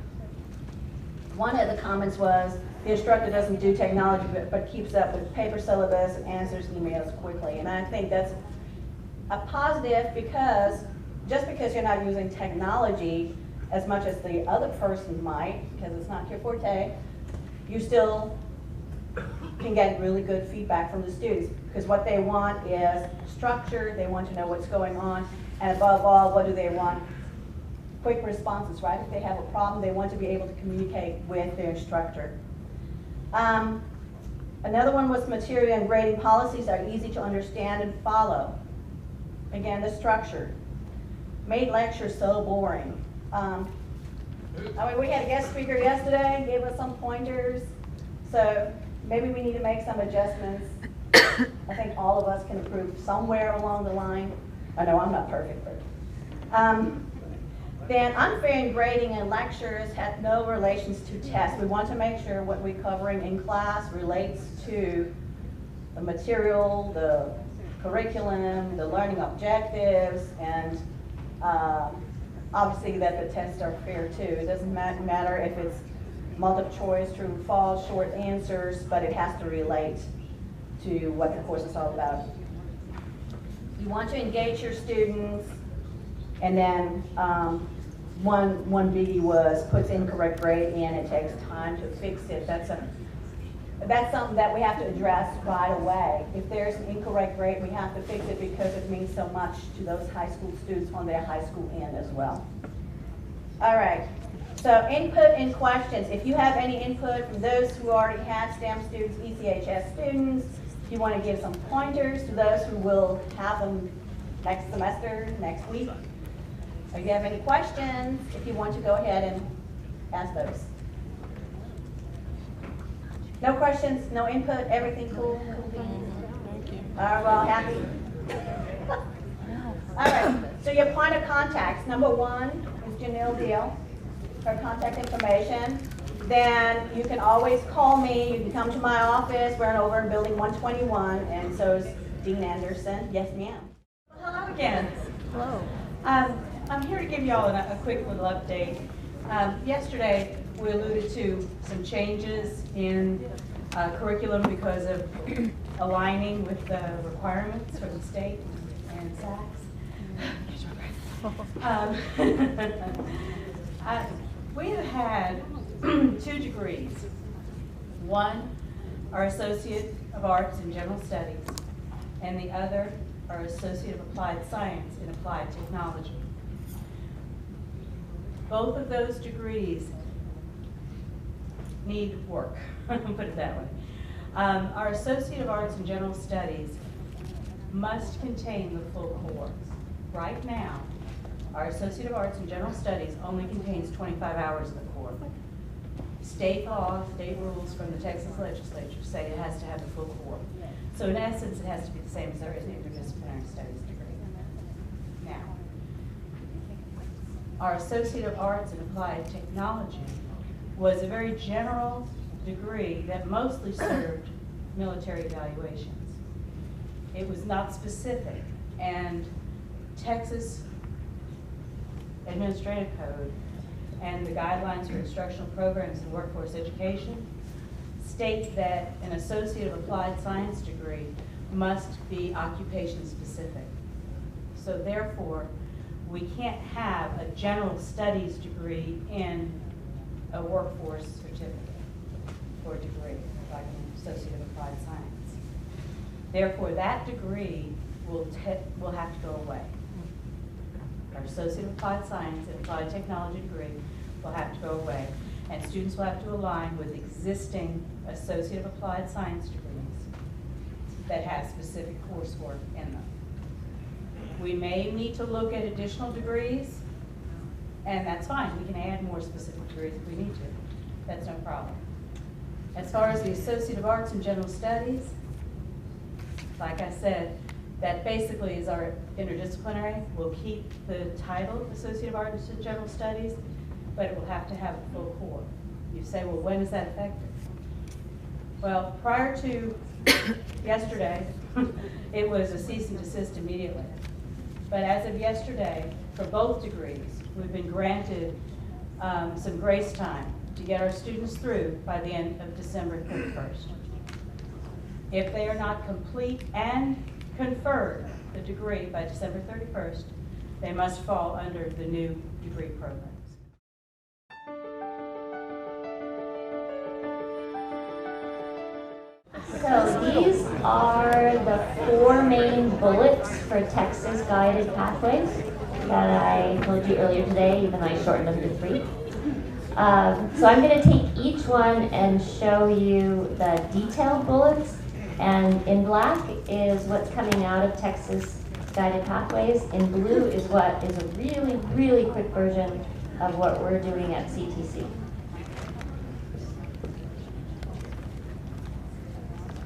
one of the comments was the instructor doesn't do technology, but keeps up with paper syllabus and answers emails quickly. And I think that's a positive, because just because you're not using technology as much as the other person might, because it's not your forte, you still can get really good feedback from the students, because what they want is structure, they want to know what's going on, and above all, what do they want? Quick responses, right? If they have a problem, they want to be able to communicate with their instructor. Another one was material and grading policies are easy to understand and follow. Again, the structure. Made lectures so boring. I mean, we had a guest speaker yesterday, gave us some pointers, so maybe we need to make some adjustments. I think all of us can improve somewhere along the line. I know I'm not perfect, but. Then unfair grading in lectures had no relations to tests. We want to make sure what we're covering in class relates to the material, the curriculum, the learning objectives, and obviously that the tests are fair too. It doesn't matter if it's multiple choice, true and false, short answers, but it has to relate to what the course is all about. You want to engage your students, and then one biggie was puts incorrect grade in, it takes time to fix it. That's That's something that we have to address right away. If there's an incorrect grade, we have to fix it because it means so much to those high school students on their high school end as well. All right, so input and questions. If you have any input from those who already have STEM students, ECHS students, if you want to give some pointers to those who will have them next semester, next week. If you have any questions, if you want to go ahead and ask those. No questions, no input, everything cool? All right, well, happy? All right, so your point of contacts, number one is Janelle Deal, her contact information. Then you can always call me, you can come to my office, we're over in building 121, and so is Dean Anderson. Yes, ma'am. Hello again. Hello. I'm here to give y'all a quick little update. Yesterday, we alluded to some changes in curriculum because of aligning with the requirements from the state and SACS. We have had 2 degrees. One, our Associate of Arts in General Studies, and the other, our Associate of Applied Science in Applied Technology. Both of those degrees need work, put it that way. Our Associate of Arts in General Studies must contain the full course. Right now, our Associate of Arts in General Studies only contains 25 hours of the course. State law, state rules from the Texas legislature say it has to have the full course. So in essence, it has to be the same as our interdisciplinary studies degree. Now, our Associate of Arts in Applied Technology was a very general degree that mostly served military evaluations. It was not specific, and Texas Administrative Code and the guidelines for instructional programs in workforce education state that an Associate of Applied Science degree must be occupation specific. So therefore, we can't have a general studies degree in a workforce certificate or degree, like an Associate of Applied Science. Therefore, that degree will have to go away. Our Associate of Applied Science and Applied Technology degree will have to go away, and students will have to align with existing Associate of Applied Science degrees that have specific coursework in them. We may need to look at additional degrees, and that's fine. We can add more specific degrees if we need to. That's no problem. As far as the Associate of Arts in General Studies, like I said, that basically is our interdisciplinary. We'll keep the title Associate of Arts in General Studies, but it will have to have a full core. You say, well, when is that effective? Well, prior to yesterday, it was a cease and desist immediately. But as of yesterday, for both degrees, we've been granted some grace time to get our students through by the end of December 31st. If they are not complete and conferred the degree by December 31st, they must fall under the new degree programs. So these are the 4 main bullets for Texas Guided Pathways that I told you earlier today, even though I shortened them to 3. So I'm going to take each one and show you the detailed bullets, and in black is what's coming out of Texas Guided Pathways. In blue is what is a really, really quick version of what we're doing at CTC.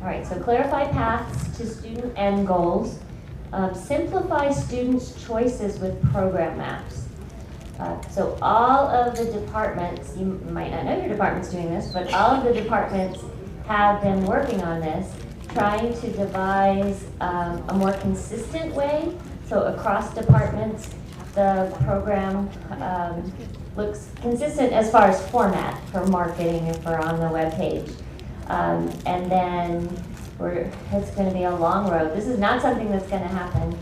All right, so clarify paths to student end goals. Simplify students' choices with program maps. So all of the departments, you might not know your department's doing this, but all of the departments have been working on this, trying to devise a more consistent way. So across departments, the program looks consistent as far as format for marketing if we're on the web page. And then it's going to be a long road. This is not something that's going to happen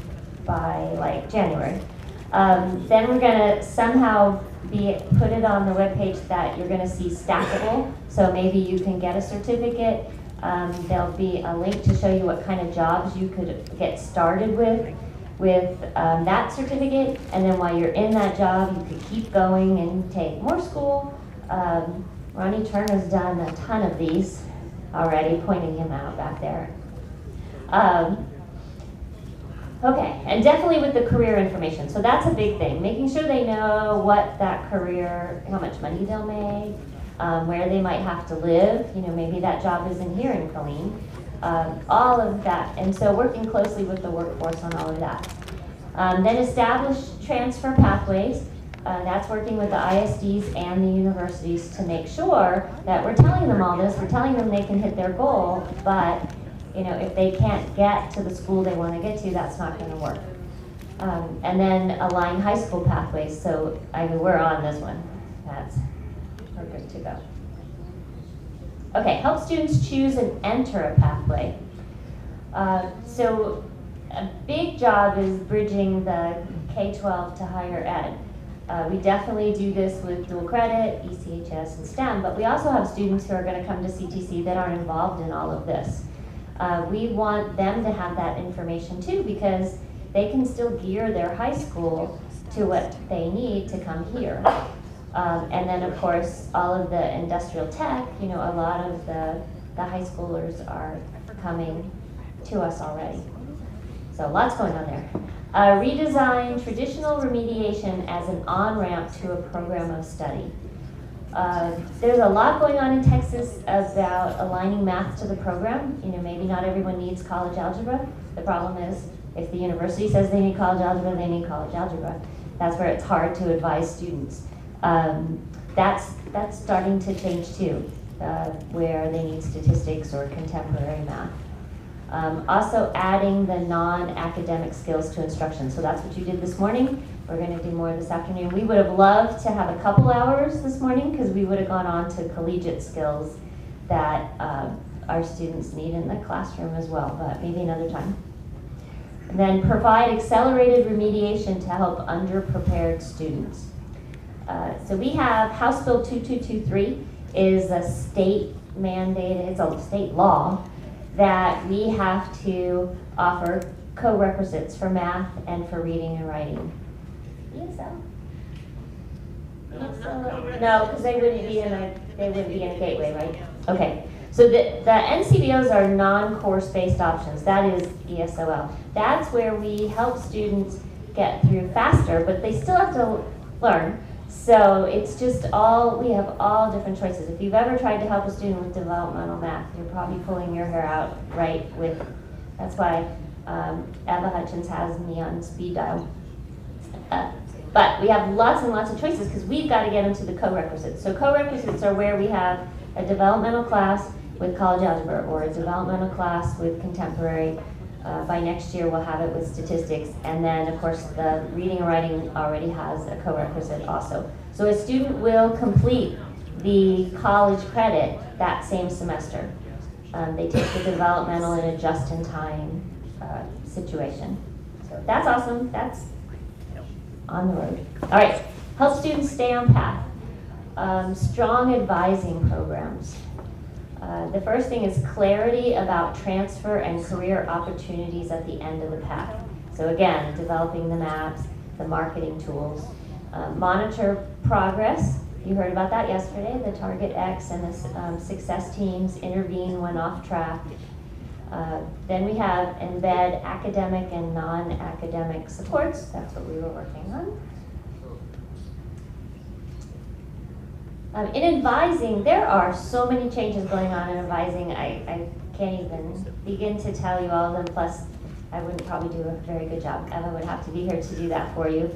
by like January. Then we're going to somehow put it on the webpage that you're going to see stackable. So maybe you can get a certificate There'll be a link to show you what kind of jobs you could get started with that certificate, and then while you're in that job, you could keep going and take more school. Ronnie Turner's done a ton of these already, pointing him out back there. Okay, and definitely with the career information. So that's a big thing, making sure they know what that career, how much money they'll make, where they might have to live. You know, maybe that job isn't here in Killeen. All of that, and so working closely with the workforce on all of that. Then establish transfer pathways. That's working with the ISDs and the universities to make sure that we're telling them all this, we're telling them they can hit their goal, but you know, if they can't get to the school they want to get to, that's not going to work. And then align high school pathways. So I mean, we're on this one. We're good to go. Okay, help students choose and enter a pathway. So a big job is bridging the K-12 to higher ed. We definitely do this with dual credit, ECHS, and STEM, but we also have students who are going to come to CTC that aren't involved in all of this. We want them to have that information too, because they can still gear their high school to what they need to come here. And then of course, all of the industrial tech, you know, a lot of the high schoolers are coming to us already. So lots going on there. Redesign traditional remediation as an on-ramp to a program of study. There's a lot going on in Texas about aligning math to the program. You know, maybe not everyone needs college algebra. The problem is, if the university says they need college algebra, they need college algebra. That's where it's hard to advise students. That's starting to change too, where they need statistics or contemporary math. Also adding the non-academic skills to instruction. So that's what you did this morning. We're going to do more this afternoon. We would have loved to have a couple hours this morning because we would have gone on to collegiate skills that our students need in the classroom as well, but maybe another time. And then provide accelerated remediation to help underprepared students. So we have House Bill 2223 is a state mandated, it's a state law that we have to offer co-requisites for math and for reading and writing. ESL? No, because they wouldn't be in a gateway, right? Okay. So the NCBOs are non-course based options. That is ESOL. That's where we help students get through faster, but they still have to learn. So it's just we have all different choices. If you've ever tried to help a student with developmental math, you're probably pulling your hair out, right? That's why Eva Hutchins has me on speed dial. But we have lots and lots of choices because we've got to get into the co-requisites. So co-requisites are where we have a developmental class with college algebra or a developmental class with contemporary. By next year, we'll have it with statistics. And then, of course, the reading and writing already has a co-requisite also. So a student will complete the college credit that same semester. They take the developmental in a just-in-time situation. So that's awesome. That's on the road. All right, help students stay on path. Strong advising programs. The first thing is clarity about transfer and career opportunities at the end of the path. So again, developing the maps, the marketing tools. Monitor progress. You heard about that yesterday, the Target X and the success teams intervene when off track. Then we have embed academic and non-academic supports. That's what we were working on. In advising, there are so many changes going on in advising. I can't even begin to tell you all of them. Plus, I wouldn't probably do a very good job. Eva would have to be here to do that for you.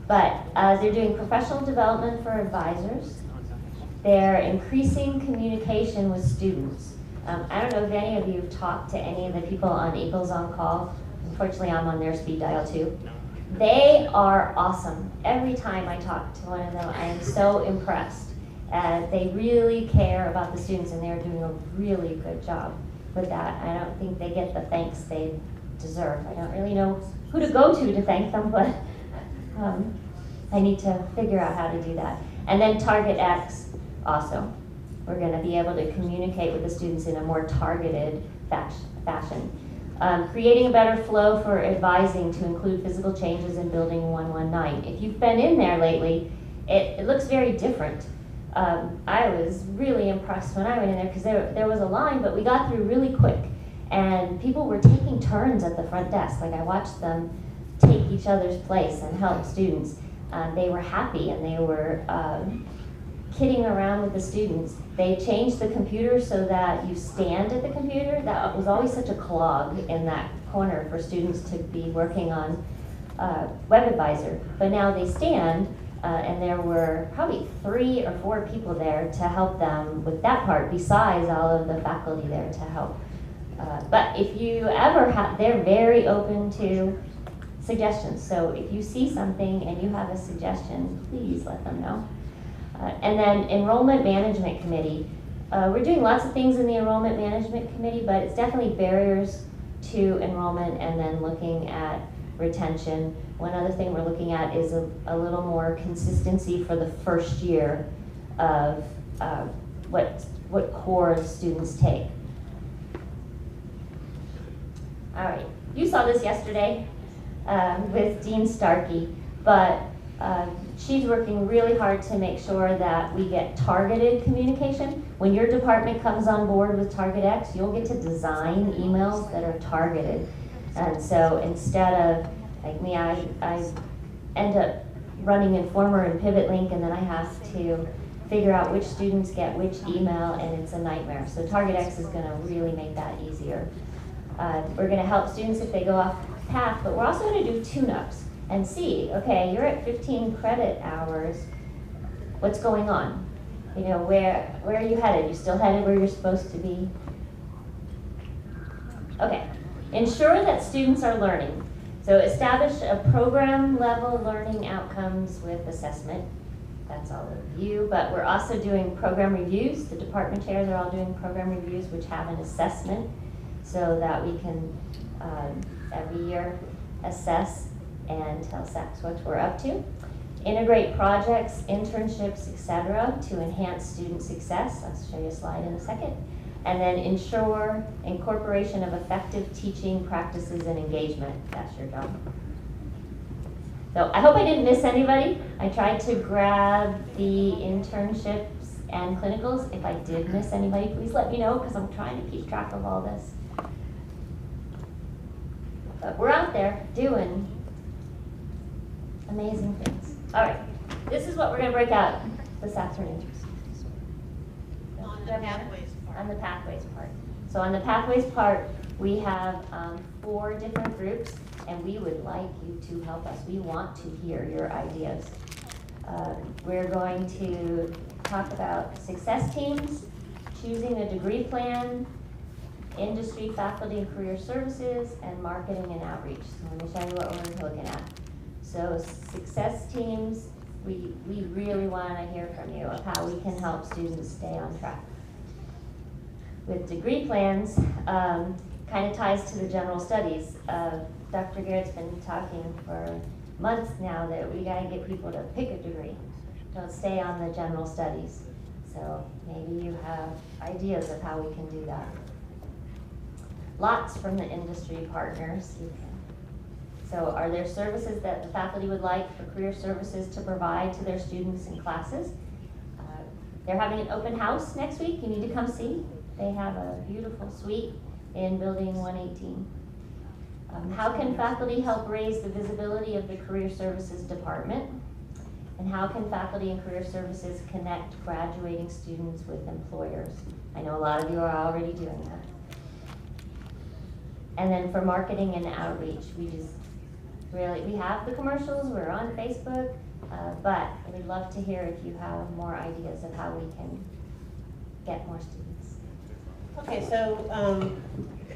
But they're doing professional development for advisors. They're increasing communication with students. I don't know if any of you have talked to any of the people on Eagles on Call. Unfortunately, I'm on their speed dial too. They are awesome. Every time I talk to one of them, I am so impressed. They really care about the students, and they're doing a really good job with that. I don't think they get the thanks they deserve. I don't really know who to go to thank them, but I need to figure out how to do that. And then Target X also. We're going to be able to communicate with the students in a more targeted fashion. Creating a better flow for advising to include physical changes in Building 119. If you've been in there lately, it looks very different. I was really impressed when I went in there because there was a line, but we got through really quick. And people were taking turns at the front desk. Like I watched them take each other's place and help students. They were happy and they were kidding around with the students. They changed the computer so that you stand at the computer. That was always such a clog in that corner for students to be working on Web Advisor. But now they stand, and there were probably 3 or 4 people there to help them with that part, besides all of the faculty there to help. But if you ever have, they're very open to suggestions. So if you see something and you have a suggestion, please let them know. And then Enrollment Management Committee. We're doing lots of things in the Enrollment Management Committee, but it's definitely barriers to enrollment and then looking at retention. One other thing we're looking at is a little more consistency for the first year of what core students take. All right, you saw this yesterday with Dean Starkey, but she's working really hard to make sure that we get targeted communication. When your department comes on board with TargetX, you'll get to design emails that are targeted. And so instead of, like me, I end up running Informer and Pivot Link, and then I have to figure out which students get which email, and it's a nightmare. So TargetX is gonna really make that easier. We're gonna help students if they go off path, but we're also gonna do tune-ups and see, okay, you're at 15 credit hours, what's going on? You know, where are you headed? You still headed where you're supposed to be? Okay, ensure that students are learning. So establish a program level learning outcomes with assessment. That's all of you, but we're also doing program reviews. The department chairs are all doing program reviews which have an assessment so that we can every year assess and tell SACs what we're up to. Integrate projects, internships, etc. to enhance student success. I'll show you a slide in a second. And then ensure incorporation of effective teaching practices and engagement. That's your job. So I hope I didn't miss anybody. I tried to grab the internships and clinicals. If I did miss anybody, please let me know because I'm trying to keep track of all this. But we're out there doing amazing things. All right, this is what we're going to break out this afternoon. On the pathways part. On the pathways part. So on the pathways part, we have 4 different groups, and we would like you to help us. We want to hear your ideas. We're going to talk about success teams, choosing a degree plan, industry, faculty, and career services, and marketing and outreach. So let me show you what we're looking at. So success teams, we really want to hear from you of how we can help students stay on track. With degree plans, kind of ties to the general studies. Dr. Garrett's been talking for months now that we got to get people to pick a degree. Don't stay on the general studies. So maybe you have ideas of how we can do that. Lots from the industry partners. So are there services that the faculty would like for career services to provide to their students and classes? They're having an open house next week. You need to come see. They have a beautiful suite in Building 118. How can faculty help raise the visibility of the Career Services Department? And how can faculty and career services connect graduating students with employers? I know a lot of you are already doing that. And then for marketing and outreach, we have the commercials, we're on Facebook, but we'd love to hear if you have more ideas of how we can get more students. Okay, so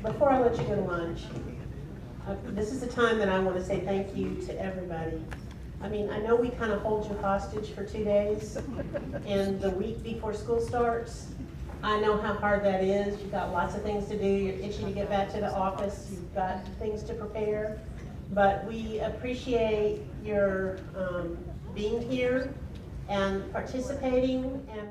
before I let you go to lunch, this is the time that I want to say thank you to everybody. I mean, I know we kind of hold you hostage for 2 days and the week before school starts. I know how hard that is. You've got lots of things to do. You're itching to get back to the office. You've got things to prepare. But we appreciate your being here and participating. And